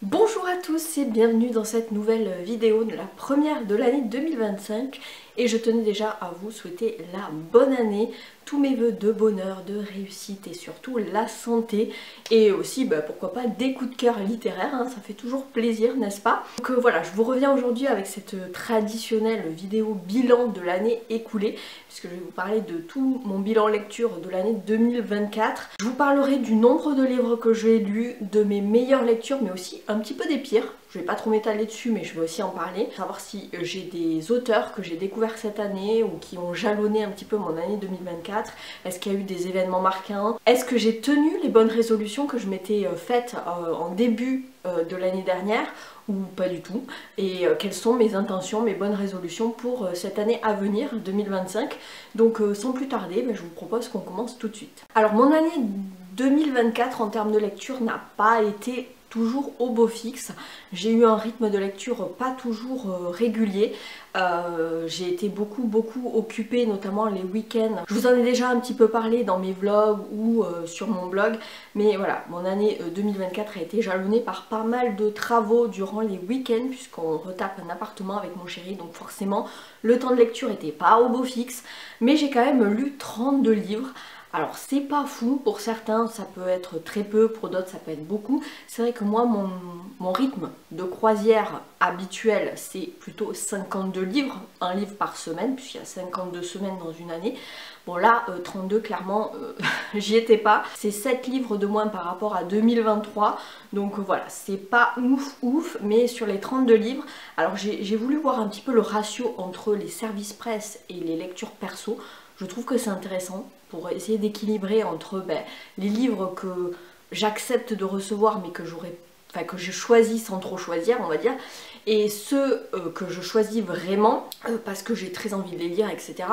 Bonjour à tous et bienvenue dans cette nouvelle vidéo de la première de l'année 2025 et je tenais déjà à vous souhaiter la bonne année, tous mes vœux de bonheur, de réussite et surtout la santé et aussi pourquoi pas des coups de cœur littéraires, hein, ça fait toujours plaisir n'est-ce pas? Donc voilà, je vous reviens aujourd'hui avec cette traditionnelle vidéo bilan de l'année écoulée puisque je vais vous parler de tout mon bilan lecture de l'année 2024. Je vous parlerai du nombre de livres que j'ai lus, de mes meilleures lectures mais aussi un petit peu des pires. Je vais pas trop m'étaler dessus mais je vais aussi en parler. Savoir si j'ai des auteurs que j'ai découverts cette année ou qui ont jalonné un petit peu mon année 2024. Est-ce qu'il y a eu des événements marquants? Est-ce que j'ai tenu les bonnes résolutions que je m'étais faites en début de l'année dernière ou pas du tout? Et quelles sont mes intentions, mes bonnes résolutions pour cette année à venir, 2025? Donc sans plus tarder, je vous propose qu'on commence tout de suite. Alors mon année 2024 en termes de lecture n'a pas été toujours au beau fixe. J'ai eu un rythme de lecture pas toujours régulier. J'ai été beaucoup occupée, notamment les week-ends. Je vous en ai déjà un petit peu parlé dans mes vlogs ou sur mon blog, mais voilà, mon année 2024 a été jalonnée par pas mal de travaux durant les week-ends puisqu'on retape un appartement avec mon chéri, donc forcément le temps de lecture était pas au beau fixe, mais j'ai quand même lu 32 livres. Alors c'est pas fou, pour certains ça peut être très peu, pour d'autres ça peut être beaucoup. C'est vrai que moi mon rythme de croisière habituel c'est plutôt 52 livres, un livre par semaine puisqu'il y a 52 semaines dans une année. Bon là 32 clairement j'y étais pas, c'est 7 livres de moins par rapport à 2023, donc voilà c'est pas ouf, mais sur les 32 livres, alors j'ai voulu voir un petit peu le ratio entre les services presse et les lectures perso. Je trouve que c'est intéressant pour essayer d'équilibrer entre les livres que j'accepte de recevoir mais que que je choisis sans trop choisir on va dire, et ceux que je choisis vraiment parce que j'ai très envie de les lire, etc.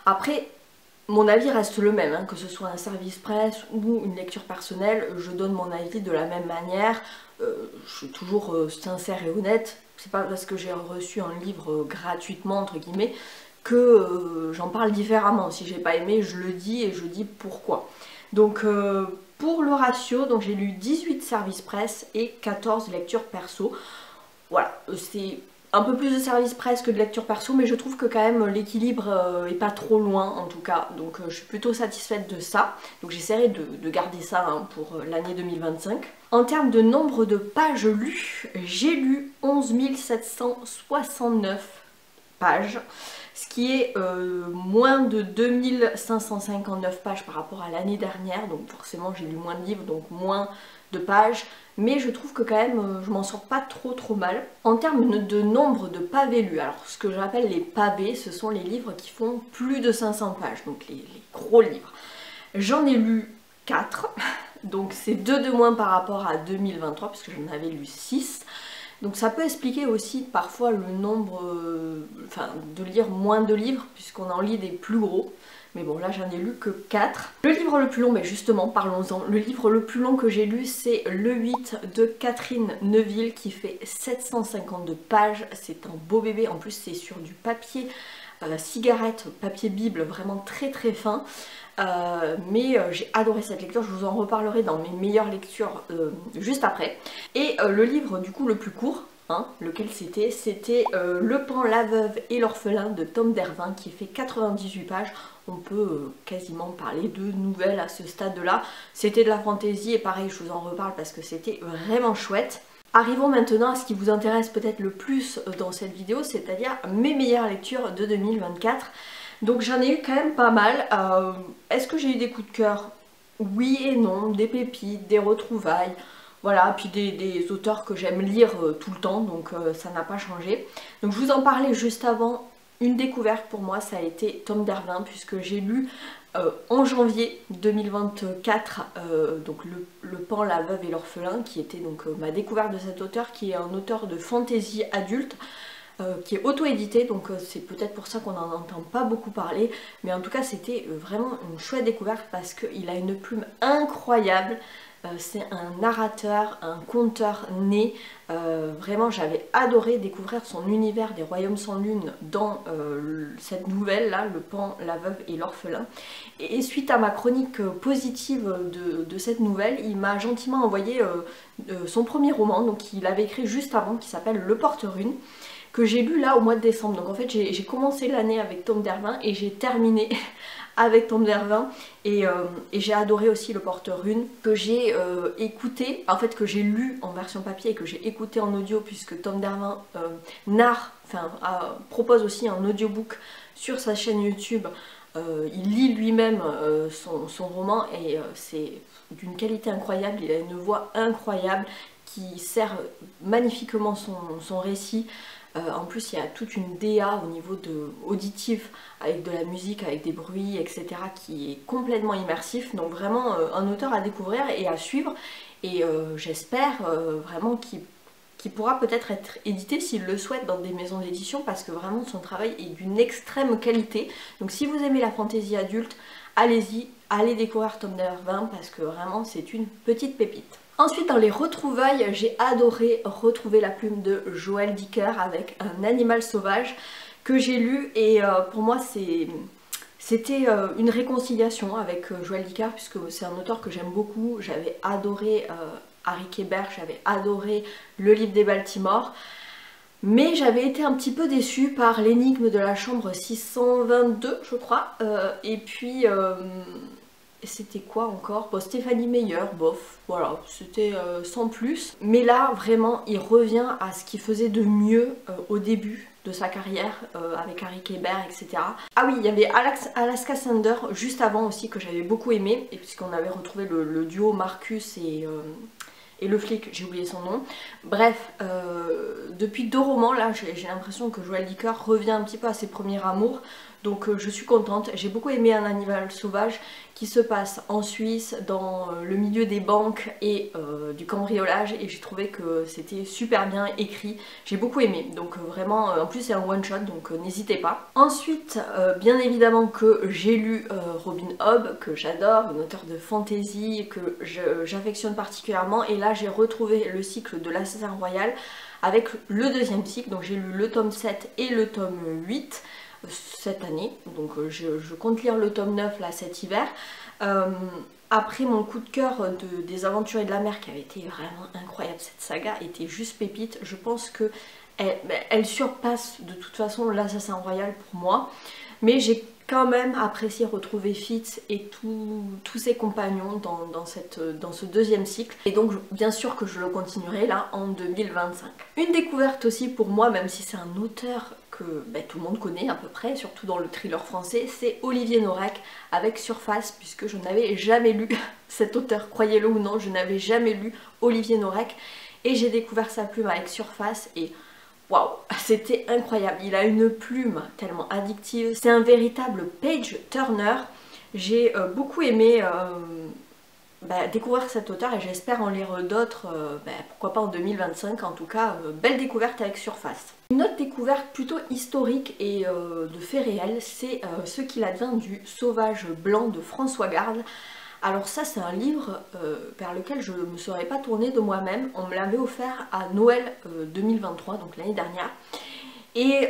Après mon avis reste le même, hein, que ce soit un service presse ou une lecture personnelle, je donne mon avis de la même manière, je suis toujours sincère et honnête. C'est pas parce que j'ai reçu un livre gratuitement entre guillemets que j'en parle différemment. Si j'ai pas aimé, je le dis et je dis pourquoi. Donc pour le ratio, donc j'ai lu 18 services presse et 14 lectures perso. Voilà, c'est un peu plus de services presse que de lecture perso, mais je trouve que quand même l'équilibre est pas trop loin en tout cas. Donc je suis plutôt satisfaite de ça. Donc j'essaierai de garder ça hein, pour l'année 2025. En termes de nombre de pages lues, j'ai lu 11 769 pages, ce qui est moins de 2559 pages par rapport à l'année dernière, donc forcément j'ai lu moins de livres, donc moins de pages, mais je trouve que quand même je m'en sors pas trop mal. En termes de nombre de pavés lus, alors ce que j'appelle les pavés, ce sont les livres qui font plus de 500 pages, donc les gros livres. J'en ai lu 4, donc c'est 2 de moins par rapport à 2023, puisque j'en avais lu 6. Donc ça peut expliquer aussi parfois le nombre, de lire moins de livres puisqu'on en lit des plus gros. Mais bon là j'en ai lu que 4. Le livre le plus long, mais justement parlons-en. Le livre le plus long que j'ai lu c'est Le 8 de Catherine Neuville qui fait 752 pages. C'est un beau bébé, en plus c'est sur du papier cigarette, papier bible, vraiment très fin. Mais j'ai adoré cette lecture, je vous en reparlerai dans mes meilleures lectures juste après. Et le livre du coup le plus court, hein, lequel c'était Le Pan, la Veuve et l'Orphelin de Tom Dervin qui fait 98 pages. On peut quasiment parler de nouvelles à ce stade-là. C'était de la fantaisie et pareil je vous en reparle parce que c'était vraiment chouette. Arrivons maintenant à ce qui vous intéresse peut-être le plus dans cette vidéo, c'est-à-dire mes meilleures lectures de 2024. Donc j'en ai eu quand même pas mal. Est-ce que j'ai eu des coups de cœur? Oui et non, des pépites, des retrouvailles, voilà, puis des auteurs que j'aime lire tout le temps, donc ça n'a pas changé. Donc je vous en parlais juste avant, une découverte pour moi ça a été Tom Dervin, puisque j'ai lu en janvier 2024 donc le Pan, la Veuve et l'Orphelin, qui était donc ma découverte de cet auteur, qui est un auteur de fantasy adulte, qui est auto-édité, donc c'est peut-être pour ça qu'on n'en entend pas beaucoup parler, mais en tout cas c'était vraiment une chouette découverte parce qu'il a une plume incroyable, c'est un narrateur, un conteur né. Vraiment j'avais adoré découvrir son univers des royaumes sans lune dans cette nouvelle là, Le Pan, la veuve et l'orphelin. Et suite à ma chronique positive de cette nouvelle, il m'a gentiment envoyé son premier roman, donc il avait écrit juste avant, qui s'appelle Le Porte-Rune, que j'ai lu là au mois de décembre. Donc en fait j'ai commencé l'année avec Tom d'Hervin et j'ai terminé avec Tom d'Hervin, et j'ai adoré aussi Le Porte-Rune, que j'ai écouté, en fait que j'ai lu en version papier et que j'ai écouté en audio, puisque Tom d'Hervin propose aussi un audiobook sur sa chaîne YouTube. Il lit lui-même son roman et c'est d'une qualité incroyable, il a une voix incroyable qui sert magnifiquement son récit. En plus il y a toute une DA au niveau auditif avec de la musique, avec des bruits, etc. qui est complètement immersif. Donc vraiment un auteur à découvrir et à suivre. Et j'espère vraiment qu'il pourra peut-être être édité s'il le souhaite dans des maisons d'édition, parce que vraiment son travail est d'une extrême qualité. Donc si vous aimez la fantaisie adulte, allez-y, allez découvrir Tom d'Hervin parce que vraiment c'est une petite pépite. Ensuite dans les retrouvailles, j'ai adoré retrouver la plume de Joël Dicker avec Un animal sauvage que j'ai lu, et pour moi c'était une réconciliation avec Joël Dicker, puisque c'est un auteur que j'aime beaucoup. J'avais adoré Harry Kéber, j'avais adoré Le Livre des Baltimore, mais j'avais été un petit peu déçue par L'énigme de la chambre 622 je crois, et puis c'était quoi encore, bon, Stéphanie Meyer, bof, voilà, c'était sans plus. Mais là vraiment il revient à ce qu'il faisait de mieux au début de sa carrière avec Harry Kéber, etc. Ah oui, il y avait Alaska Sander juste avant aussi que j'avais beaucoup aimé, et puisqu'on avait retrouvé le duo Marcus et le flic, j'ai oublié son nom. Bref, depuis 2 romans là, j'ai l'impression que Joël Dicker revient un petit peu à ses premiers amours. Donc je suis contente. J'ai beaucoup aimé Un animal sauvage qui se passe en Suisse, dans le milieu des banques et du cambriolage, et j'ai trouvé que c'était super bien écrit. J'ai beaucoup aimé, donc vraiment, en plus c'est un one shot, donc n'hésitez pas. Ensuite, bien évidemment que j'ai lu Robin Hobb, que j'adore, une auteure de fantasy que j'affectionne particulièrement, et là j'ai retrouvé le cycle de l'Assassin Royal avec le 2e cycle, donc j'ai lu le tome 7 et le tome 8 cette année, donc je compte lire le tome 9 là cet hiver. Après mon coup de cœur des Aventuriers de la mer qui avait été vraiment incroyable, cette saga était juste pépite. Je pense que elle surpasse de toute façon l'Assassin Royal pour moi, mais j'ai quand même apprécié retrouver Fitz et tous ses compagnons dans ce 2e cycle, et donc bien sûr que je le continuerai là en 2025. Une découverte aussi pour moi, même si c'est un auteur que tout le monde connaît à peu près, surtout dans le thriller français, c'est Olivier Norek avec Surface, puisque je n'avais jamais lu cet auteur, croyez-le ou non, je n'avais jamais lu Olivier Norek, et j'ai découvert sa plume avec Surface, et waouh, c'était incroyable. Il a une plume tellement addictive, c'est un véritable page turner. J'ai beaucoup aimé découvrir cet auteur, et j'espère en lire d'autres, pourquoi pas en 2025. En tout cas, belle découverte avec Surface. Une autre découverte plutôt historique et de faits réels, c'est Ce qu'il advint du sauvage blanc de François Garde. Alors ça, c'est un livre vers lequel je ne me serais pas tournée de moi-même. On me l'avait offert à Noël 2023, donc l'année dernière. Et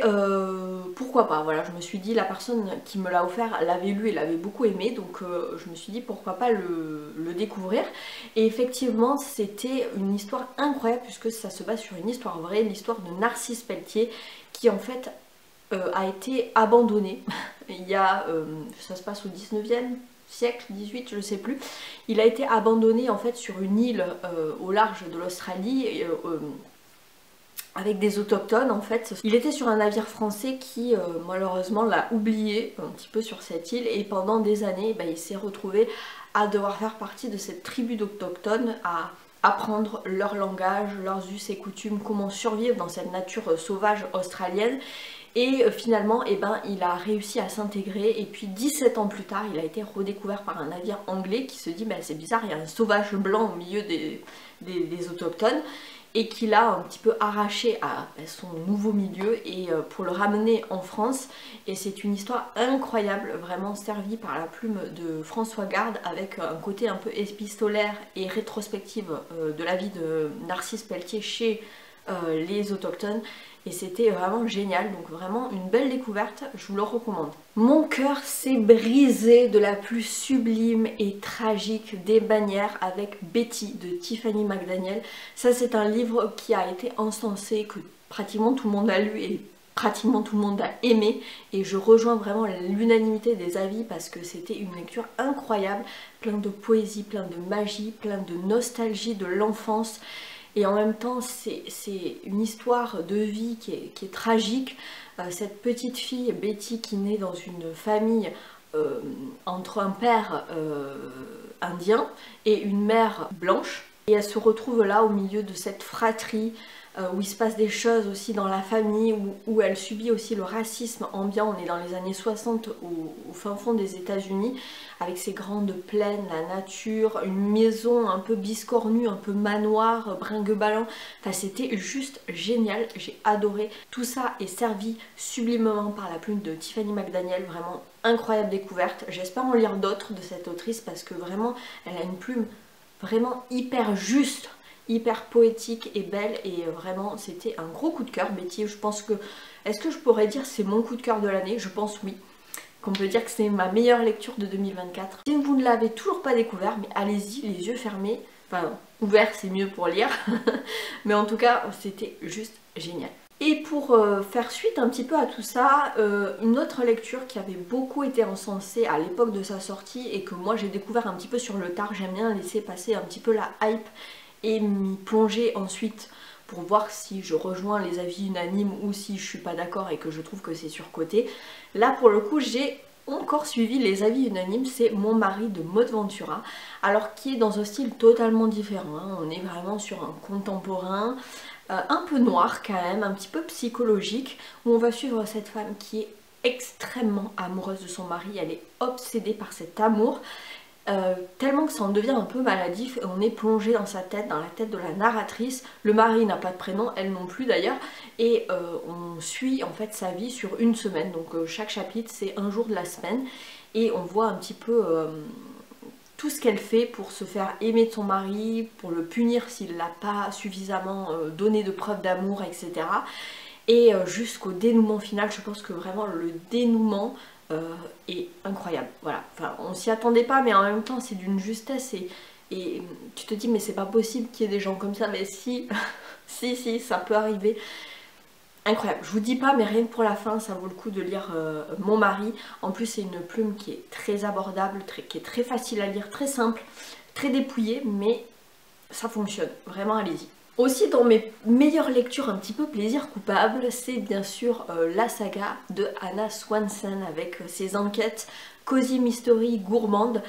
pourquoi pas, voilà, je me suis dit, la personne qui me l'a offert l'avait lu et l'avait beaucoup aimé, donc je me suis dit pourquoi pas le découvrir. Et effectivement c'était une histoire incroyable, puisque ça se base sur une histoire vraie, l'histoire de Narcisse Pelletier, qui en fait a été abandonné. Il y a, ça se passe au 19e siècle, 18, je sais plus. Il a été abandonné en fait sur une île au large de l'Australie, avec des autochtones en fait. Il était sur un navire français qui malheureusement l'a oublié un petit peu sur cette île, et pendant des années il s'est retrouvé à devoir faire partie de cette tribu d'autochtones, à apprendre leur langage, leurs us et coutumes, comment survivre dans cette nature sauvage australienne. Et finalement il a réussi à s'intégrer, et puis 17 ans plus tard il a été redécouvert par un navire anglais qui se dit c'est bizarre, il y a un sauvage blanc au milieu des autochtones. et qu'il a un petit peu arraché à son nouveau milieu et pour le ramener en France. Et c'est une histoire incroyable, vraiment servie par la plume de François Garde, avec un côté un peu épistolaire et rétrospective de la vie de Narcisse Pelletier chez les autochtones, et c'était vraiment génial, donc vraiment une belle découverte, je vous le recommande. Mon cœur s'est brisé de la plus sublime et tragique des manières avec Betty de Tiffany McDaniel. Ça, c'est un livre qui a été encensé, que pratiquement tout le monde a lu et pratiquement tout le monde a aimé, et je rejoins vraiment l'unanimité des avis parce que c'était une lecture incroyable, plein de poésie, plein de magie, plein de nostalgie de l'enfance. Et en même temps, c'est une histoire de vie qui est tragique. Cette petite fille, Betty, qui naît dans une famille entre un père indien et une mère blanche. Et elle se retrouve là au milieu de cette fratrie où il se passe des choses aussi dans la famille, où elle subit aussi le racisme ambiant. On est dans les années 60 au fin fond des États-Unis, avec ces grandes plaines, la nature, une maison un peu biscornue, un peu manoir, brinque-ballant. Enfin, c'était juste génial, j'ai adoré. Tout ça est servi sublimement par la plume de Tiffany McDaniel, vraiment incroyable découverte. J'espère en lire d'autres de cette autrice parce que vraiment, elle a une plume vraiment hyper juste, hyper poétique et belle, et vraiment c'était un gros coup de cœur. Betty, je pense que, est-ce que je pourrais dire c'est mon coup de cœur de l'année? Je pense oui, qu'on peut dire que c'est ma meilleure lecture de 2024. Si vous ne l'avez toujours pas découvert, mais allez-y les yeux fermés, enfin ouverts c'est mieux pour lire, mais en tout cas c'était juste génial. Et pour faire suite un petit peu à tout ça, une autre lecture qui avait beaucoup été encensée à l'époque de sa sortie et que moi j'ai découvert un petit peu sur le tard, j'aime bien laisser passer un petit peu la hype et m'y plonger ensuite pour voir si je rejoins les avis unanimes ou si je suis pas d'accord et que je trouve que c'est surcoté. Là pour le coup j'ai encore suivi les avis unanimes, c'est Mon mari de Maud Ventura, alors qui est dans un style totalement différent, hein. On est vraiment sur un contemporain, un peu noir quand même, un petit peu psychologique, où on va suivre cette femme qui est extrêmement amoureuse de son mari, elle est obsédée par cet amour, tellement que ça en devient un peu maladif, et on est plongé dans sa tête, dans la tête de la narratrice. Le mari n'a pas de prénom, elle non plus d'ailleurs, et on suit en fait sa vie sur une semaine, donc chaque chapitre c'est un jour de la semaine, et on voit un petit peu tout ce qu'elle fait pour se faire aimer de son mari, pour le punir s'il n'a pas suffisamment donné de preuves d'amour, etc. Et jusqu'au dénouement final, je pense que vraiment le dénouement est incroyable. Voilà, enfin on s'y attendait pas, mais en même temps c'est d'une justesse, et tu te dis mais c'est pas possible qu'il y ait des gens comme ça, mais si, si, ça peut arriver. Incroyable, je vous dis pas, mais rien que pour la fin ça vaut le coup de lire Mon mari. En plus c'est une plume qui est très abordable, qui est très facile à lire, très simple, très dépouillée, mais ça fonctionne, vraiment allez-y. Aussi dans mes meilleures lectures un petit peu plaisir coupable, c'est bien sûr la saga de Hannah Swanson avec ses enquêtes Cozy Mystery gourmande.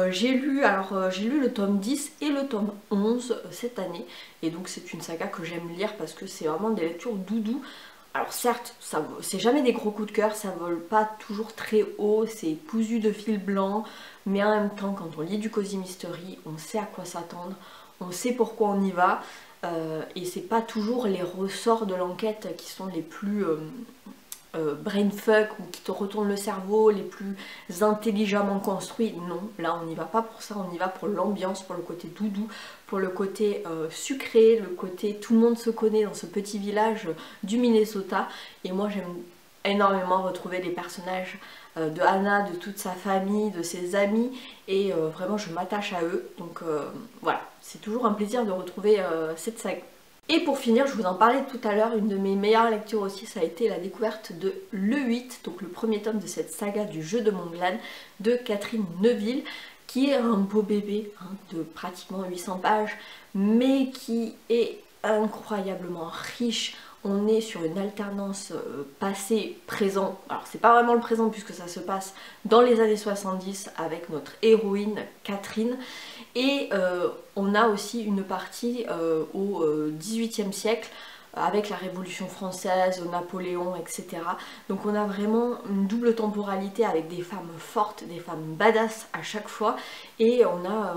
J'ai lu le tome 10 et le tome 11 cette année, et donc c'est une saga que j'aime lire parce que c'est vraiment des lectures doudou. Alors certes, c'est jamais des gros coups de cœur, ça vole pas toujours très haut, c'est cousu de fil blanc, mais en même temps quand on lit du Cozy Mystery, on sait à quoi s'attendre, on sait pourquoi on y va. Et c'est pas toujours les ressorts de l'enquête qui sont les plus brainfuck ou qui te retournent le cerveau, les plus intelligemment construits. Non, là on n'y va pas pour ça, on y va pour l'ambiance, pour le côté doudou, pour le côté sucré, le côté tout le monde se connaît dans ce petit village du Minnesota. Et moi j'aime énormément retrouver les personnages de Hannah, de toute sa famille, de ses amis, et vraiment je m'attache à eux, donc voilà, c'est toujours un plaisir de retrouver cette saga. Et pour finir, je vous en parlais tout à l'heure, une de mes meilleures lectures aussi, ça a été la découverte de Le 8, donc le premier tome de cette saga du jeu de Mont-Glan de Catherine Neuville, qui est un beau bébé hein, de pratiquement 800 pages, mais qui est incroyablement riche. On est sur une alternance passé-présent. Alors c'est pas vraiment le présent puisque ça se passe dans les années 70 avec notre héroïne Catherine. Et on a aussi une partie au XVIIIe siècle avec la Révolution française, Napoléon, etc. Donc on a vraiment une double temporalité avec des femmes fortes, des femmes badass à chaque fois, et on a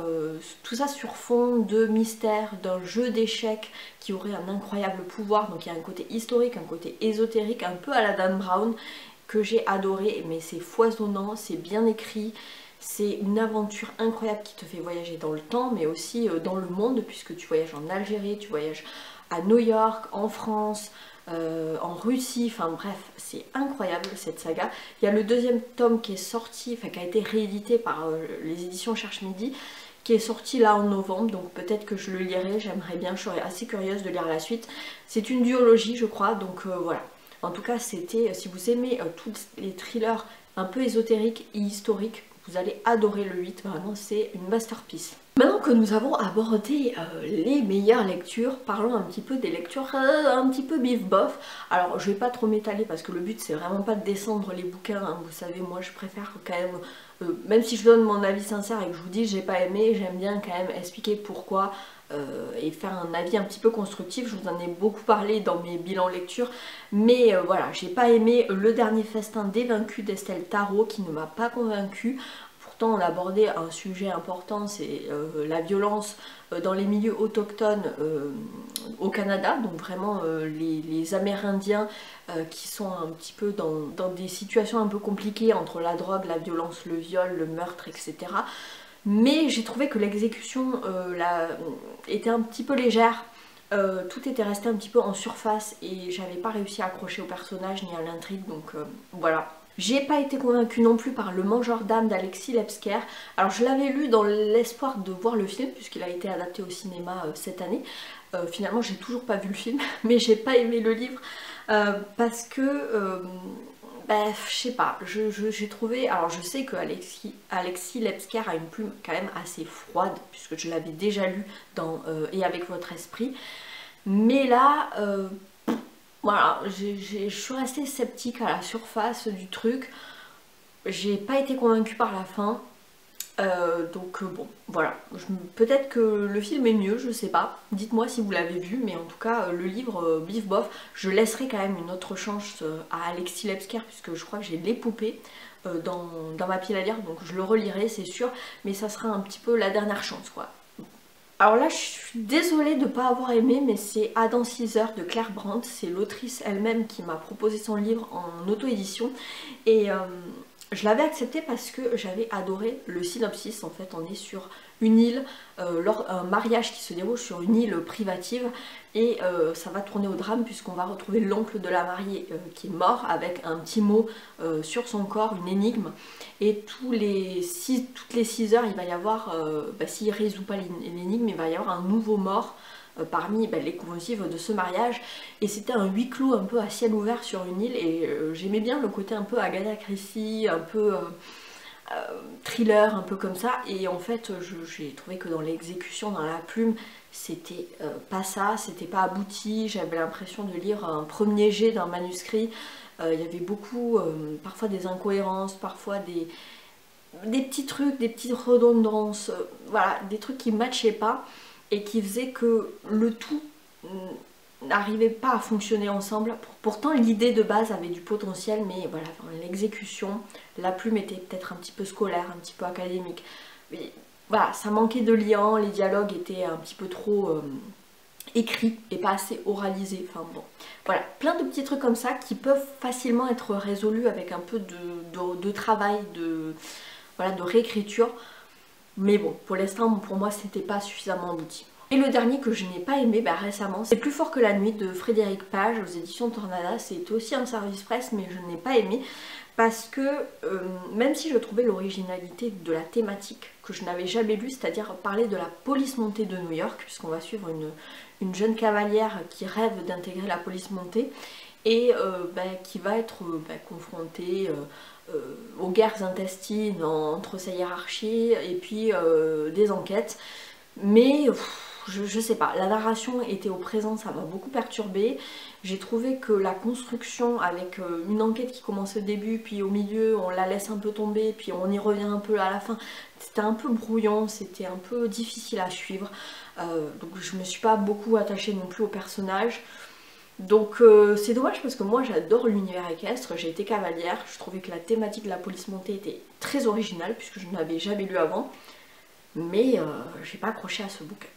tout ça sur fond de mystère, d'un jeu d'échecs qui aurait un incroyable pouvoir. Donc il y a un côté historique, un côté ésotérique, un peu à la Dan Brown, que j'ai adoré, mais c'est foisonnant, c'est bien écrit. C'est une aventure incroyable qui te fait voyager dans le temps, mais aussi dans le monde, puisque tu voyages en Algérie, tu voyages à New York, en France, en Russie, enfin bref, c'est incroyable cette saga. Il y a le deuxième tome qui est sorti, enfin qui a été réédité par les éditions Cherche Midi, qui est sorti là en novembre, donc peut-être que je le lirai, j'aimerais bien, je serais assez curieuse de lire la suite. C'est une duologie je crois, donc voilà. En tout cas c'était, si vous aimez tous les thrillers un peu ésotériques et historiques, vous allez adorer le 8, vraiment c'est une masterpiece. Maintenant que nous avons abordé les meilleures lectures, parlons un petit peu des lectures un petit peu bif bof. Alors je vais pas trop m'étaler parce que le but c'est vraiment pas de descendre les bouquins, hein. Vous savez, moi je préfère quand même si je donne mon avis sincère et que je vous dis j'ai pas aimé, j'aime bien quand même expliquer pourquoi et faire un avis un petit peu constructif. Je vous en ai beaucoup parlé dans mes bilans lecture, mais voilà, j'ai pas aimé Le Dernier Festin des Vaincus d'Estelle Tarot qui ne m'a pas convaincue. Pourtant on a abordé un sujet important, c'est la violence dans les milieux autochtones au Canada, donc vraiment les Amérindiens qui sont un petit peu dans des situations un peu compliquées entre la drogue, la violence, le viol, le meurtre, etc. Mais j'ai trouvé que l'exécution était un petit peu légère, tout était resté un petit peu en surface et j'avais pas réussi à accrocher au personnage ni à l'intrigue, donc voilà. J'ai pas été convaincue non plus par Le Mangeur d'âme d'Alexis Lebsker. Alors je l'avais lu dans l'espoir de voir le film puisqu'il a été adapté au cinéma cette année. Finalement j'ai toujours pas vu le film mais j'ai pas aimé le livre parce que je sais pas, j'ai trouvé, alors je sais que Alexis Lebsker a une plume quand même assez froide puisque je l'avais déjà lu dans Et avec votre esprit, mais là voilà, je suis restée sceptique à la surface du truc, j'ai pas été convaincue par la fin. Donc bon, voilà, peut-être que le film est mieux, je sais pas, dites-moi si vous l'avez vu, mais en tout cas le livre bif bof, je laisserai quand même une autre chance à Alexis Lebsker puisque je crois que j'ai Les Poupées dans ma pile à lire, donc je le relirai c'est sûr, mais ça sera un petit peu la dernière chance quoi. Alors là je suis désolée de ne pas avoir aimé, mais c'est Adam Caesar de Claire Brandt, c'est l'autrice elle-même qui m'a proposé son livre en auto-édition et je l'avais accepté parce que j'avais adoré le synopsis. En fait on est sur une île, un mariage qui se déroule sur une île privative et ça va tourner au drame puisqu'on va retrouver l'oncle de la mariée qui est mort avec un petit mot sur son corps, une énigme, et toutes les 6 heures il va y avoir, s'il ne résout pas l'énigme, il va y avoir un nouveau mort parmi les convives de ce mariage, et c'était un huis clos un peu à ciel ouvert sur une île et j'aimais bien le côté un peu Agatha Christie, un peu thriller, un peu comme ça, et en fait j'ai trouvé que dans l'exécution, dans la plume, c'était pas ça, c'était pas abouti, j'avais l'impression de lire un premier jet d'un manuscrit, il y avait beaucoup, parfois des incohérences, parfois des petits trucs, des petites redondances, voilà, des trucs qui matchaient pas et qui faisait que le tout n'arrivait pas à fonctionner ensemble. Pourtant l'idée de base avait du potentiel, mais voilà, dans l'exécution, la plume était peut-être un petit peu scolaire, un petit peu académique. Mais voilà, ça manquait de liant, les dialogues étaient un petit peu trop écrits et pas assez oralisés. Enfin bon, voilà, plein de petits trucs comme ça qui peuvent facilement être résolus avec un peu de travail, de réécriture. Mais bon, pour l'instant, pour moi, c'était pas suffisamment abouti. Et le dernier que je n'ai pas aimé récemment, c'est Plus fort que la nuit de Frédéric Page aux éditions Tornada. C'est aussi un service presse, mais je n'ai pas aimé parce que même si je trouvais l'originalité de la thématique que je n'avais jamais lue, c'est-à-dire parler de la police montée de New York, puisqu'on va suivre une jeune cavalière qui rêve d'intégrer la police montée et qui va être confrontée aux guerres intestines entre sa hiérarchie et puis des enquêtes, mais je sais pas, la narration était au présent, ça m'a beaucoup perturbée. J'ai trouvé que la construction avec une enquête qui commence au début, puis au milieu on la laisse un peu tomber, puis on y revient un peu à la fin, c'était un peu brouillon, c'était un peu difficile à suivre, donc je me suis pas beaucoup attachée non plus au personnage. Donc c'est dommage parce que moi j'adore l'univers équestre, j'ai été cavalière, je trouvais que la thématique de la police montée était très originale puisque je n'avais jamais lu avant, mais j'ai pas accroché à ce bouquin.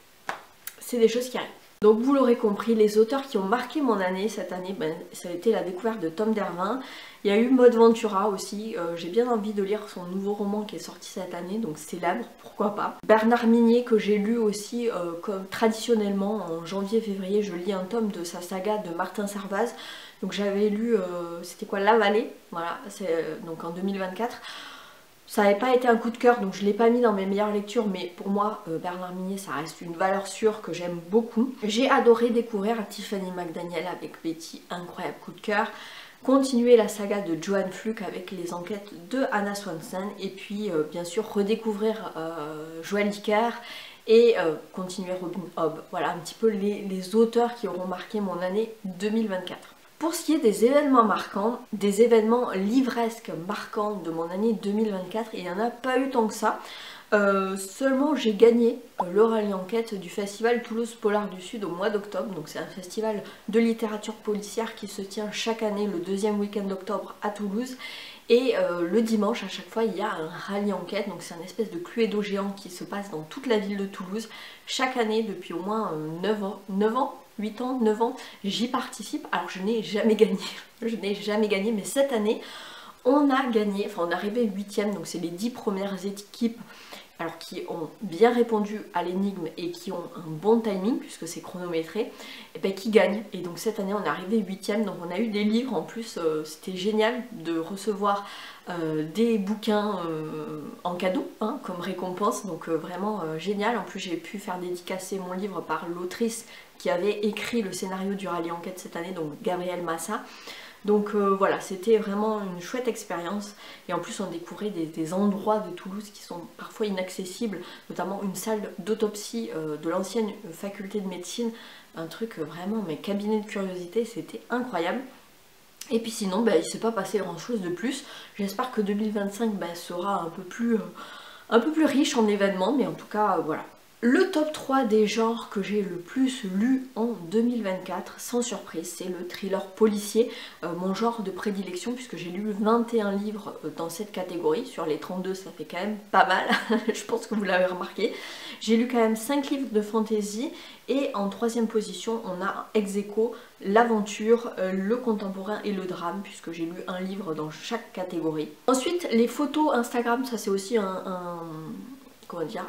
C'est des choses qui arrivent. Donc vous l'aurez compris, les auteurs qui ont marqué mon année cette année, ben, ça a été la découverte de Tom Dervin. Il y a eu Maud Ventura aussi, j'ai bien envie de lire son nouveau roman qui est sorti cette année, donc Célèbre, pourquoi pas. Bernard Minier que j'ai lu aussi, comme traditionnellement en janvier-février, je lis un tome de sa saga de Martin Servaz. Donc j'avais lu, c'était quoi, La Vallée, voilà, c'est donc en 2024. Ça n'avait pas été un coup de cœur, donc je ne l'ai pas mis dans mes meilleures lectures, mais pour moi, Bernard Minier, ça reste une valeur sûre que j'aime beaucoup. J'ai adoré découvrir Tiffany McDaniel avec Betty, incroyable coup de cœur. Continuer la saga de Joanne Fluke avec les enquêtes de Anna Swanson, et puis bien sûr redécouvrir Joël Dicker et continuer Robin Hobb. Voilà un petit peu les auteurs qui auront marqué mon année 2024. Pour ce qui est des événements marquants, des événements livresques marquants de mon année 2024, il n'y en a pas eu tant que ça. Seulement j'ai gagné le rallye enquête du festival Toulouse Polar du Sud au mois d'octobre. Donc c'est un festival de littérature policière qui se tient chaque année le deuxième week-end d'octobre à Toulouse. Et le dimanche à chaque fois il y a un rallye enquête, donc c'est un espèce de cluedo géant qui se passe dans toute la ville de Toulouse. Chaque année depuis au moins 9 ans 8 ans, 9 ans, j'y participe. Alors je n'ai jamais gagné, mais cette année on a gagné, enfin on est arrivé 8ème, donc c'est les 10 premières équipes alors qui ont bien répondu à l'énigme et qui ont un bon timing puisque c'est chronométré, et ben qui gagnent. Et donc cette année on est arrivé 8ème, donc on a eu des livres en plus, c'était génial de recevoir des bouquins en cadeau hein, comme récompense, donc vraiment génial. En plus j'ai pu faire dédicacer mon livre par l'autrice qui avait écrit le scénario du rallye enquête cette année, donc Gabrielle Massa. Donc voilà, c'était vraiment une chouette expérience, et en plus on découvrait des endroits de Toulouse qui sont parfois inaccessibles, notamment une salle d'autopsie de l'ancienne faculté de médecine, un truc vraiment, mais cabinet de curiosité, c'était incroyable. Et puis sinon, il ne s'est pas passé grand chose de plus. J'espère que 2025 sera un peu plus riche en événements, mais en tout cas voilà. Le top 3 des genres que j'ai le plus lu en 2024, sans surprise, c'est le thriller policier, mon genre de prédilection puisque j'ai lu 21 livres dans cette catégorie. Sur les 32, ça fait quand même pas mal, je pense que vous l'avez remarqué. J'ai lu quand même 5 livres de fantasy, et en 3ème position, on a ex aequo l'aventure, le contemporain et le drame, puisque j'ai lu un livre dans chaque catégorie. Ensuite, les photos Instagram, ça c'est aussi comment dire,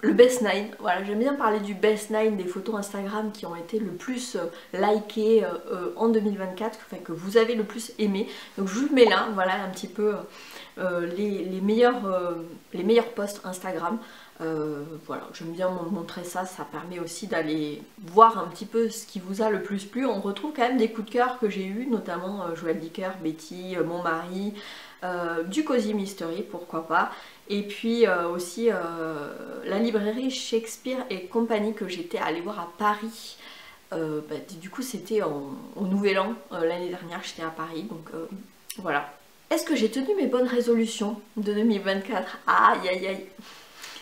le best 9, voilà, j'aime bien parler du best 9 des photos Instagram qui ont été le plus likées en 2024, enfin que vous avez le plus aimé. Donc je vous le mets là, voilà un petit peu les meilleurs posts Instagram. Voilà, j'aime bien montrer ça, ça permet aussi d'aller voir un petit peu ce qui vous a le plus plu. On retrouve quand même des coups de cœur que j'ai eu, notamment Joël Dicker, Betty, Mon Mari, du Cozy Mystery, pourquoi pas. Et puis aussi la librairie Shakespeare et compagnie que j'étais allée voir à Paris. Du coup c'était au Nouvel An l'année dernière, j'étais à Paris, donc voilà. Est-ce que j'ai tenu mes bonnes résolutions de 2024? Aïe aïe aïe,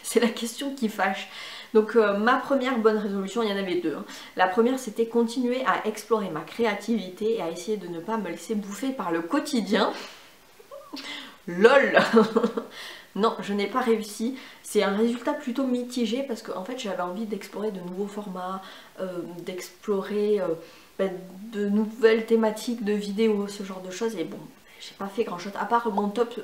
c'est la question qui fâche. Donc ma première bonne résolution, il y en avait deux. Hein. La première c'était continuer à explorer ma créativité et à essayer de ne pas me laisser bouffer par le quotidien. LOL. Non, je n'ai pas réussi. C'est un résultat plutôt mitigé parce que en fait j'avais envie d'explorer de nouveaux formats, d'explorer de nouvelles thématiques de vidéos, ce genre de choses. Et bon, j'ai pas fait grand chose. À part mon top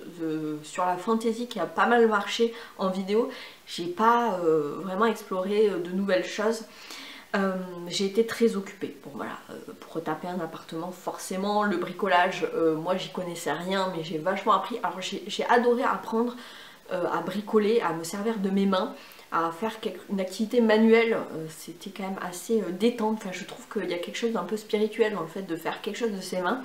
sur la fantasy qui a pas mal marché en vidéo, j'ai pas vraiment exploré de nouvelles choses. J'ai été très occupée. Bon voilà, pour retaper un appartement, forcément le bricolage, moi j'y connaissais rien, mais j'ai vachement appris. Alors j'ai adoré apprendre à bricoler, à me servir de mes mains, à faire une activité manuelle. C'était quand même assez détente. Enfin, je trouve qu'il y a quelque chose d'un peu spirituel dans le fait de faire quelque chose de ses mains.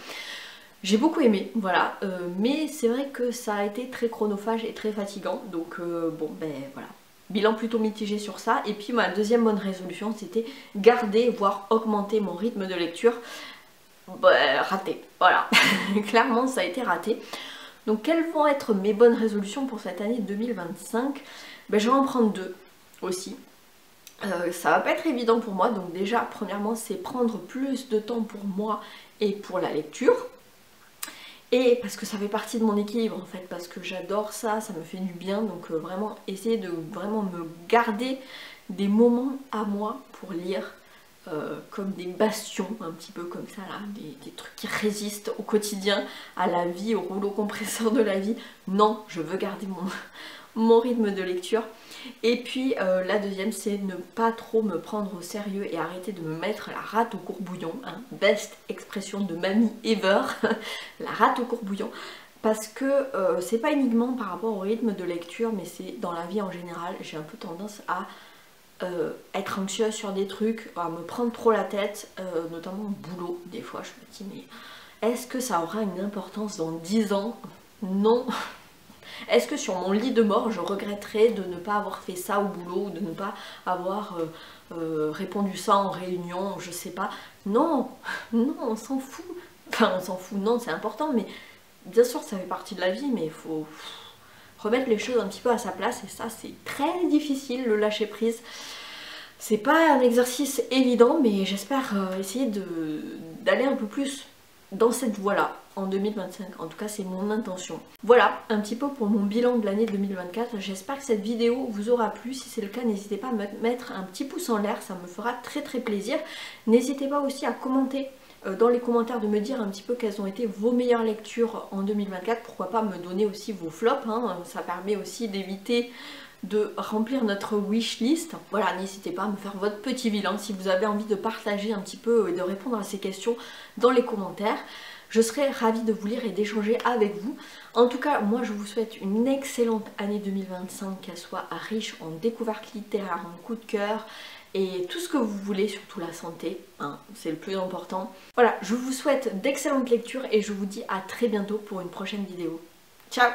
J'ai beaucoup aimé, voilà, mais c'est vrai que ça a été très chronophage et très fatigant, donc bon voilà. Bilan plutôt mitigé sur ça. Et puis ma deuxième bonne résolution, c'était garder, voire augmenter mon rythme de lecture. Raté, voilà. Clairement ça a été raté. Donc quelles vont être mes bonnes résolutions pour cette année 2025? Je vais en prendre deux aussi. Ça va pas être évident pour moi, donc déjà premièrement c'est prendre plus de temps pour moi et pour la lecture. Et parce que ça fait partie de mon équilibre en fait, parce que j'adore ça, ça me fait du bien, donc vraiment essayer de vraiment me garder des moments à moi pour lire, comme des bastions, un petit peu comme ça là, des trucs qui résistent au quotidien, à la vie, au rouleau compresseur de la vie. Non, je veux garder mon rythme de lecture. Et puis la deuxième, c'est ne pas trop me prendre au sérieux et arrêter de me mettre la rate au courbouillon, hein. Best expression de mamie ever, la rate au courbouillon. Parce que c'est pas uniquement par rapport au rythme de lecture, mais c'est dans la vie en général. J'ai un peu tendance à être anxieuse sur des trucs, à me prendre trop la tête, notamment au boulot. Des fois je me dis mais est-ce que ça aura une importance dans 10 ans? Non. Est-ce que sur mon lit de mort je regretterais de ne pas avoir fait ça au boulot ou de ne pas avoir répondu ça en réunion, je sais pas. Non, non, on s'en fout. Enfin on s'en fout, non c'est important, mais bien sûr ça fait partie de la vie, mais il faut remettre les choses un petit peu à sa place et ça c'est très difficile, le lâcher prise. C'est pas un exercice évident, mais j'espère essayer d'aller un peu plus dans cette voie-là en 2025. En tout cas, c'est mon intention. Voilà, un petit peu pour mon bilan de l'année 2024. J'espère que cette vidéo vous aura plu. Si c'est le cas, n'hésitez pas à me mettre un petit pouce en l'air, ça me fera très très plaisir. N'hésitez pas aussi à commenter dans les commentaires, de me dire un petit peu quelles ont été vos meilleures lectures en 2024. Pourquoi pas me donner aussi vos flops, hein. Ça permet aussi d'éviter de remplir notre wishlist. Voilà, n'hésitez pas à me faire votre petit bilan si vous avez envie de partager un petit peu et de répondre à ces questions dans les commentaires. Je serai ravie de vous lire et d'échanger avec vous. En tout cas, moi je vous souhaite une excellente année 2025, qu'elle soit riche en découvertes littéraires, en coups de cœur et tout ce que vous voulez, surtout la santé, hein, c'est le plus important. Voilà, je vous souhaite d'excellentes lectures et je vous dis à très bientôt pour une prochaine vidéo. Ciao!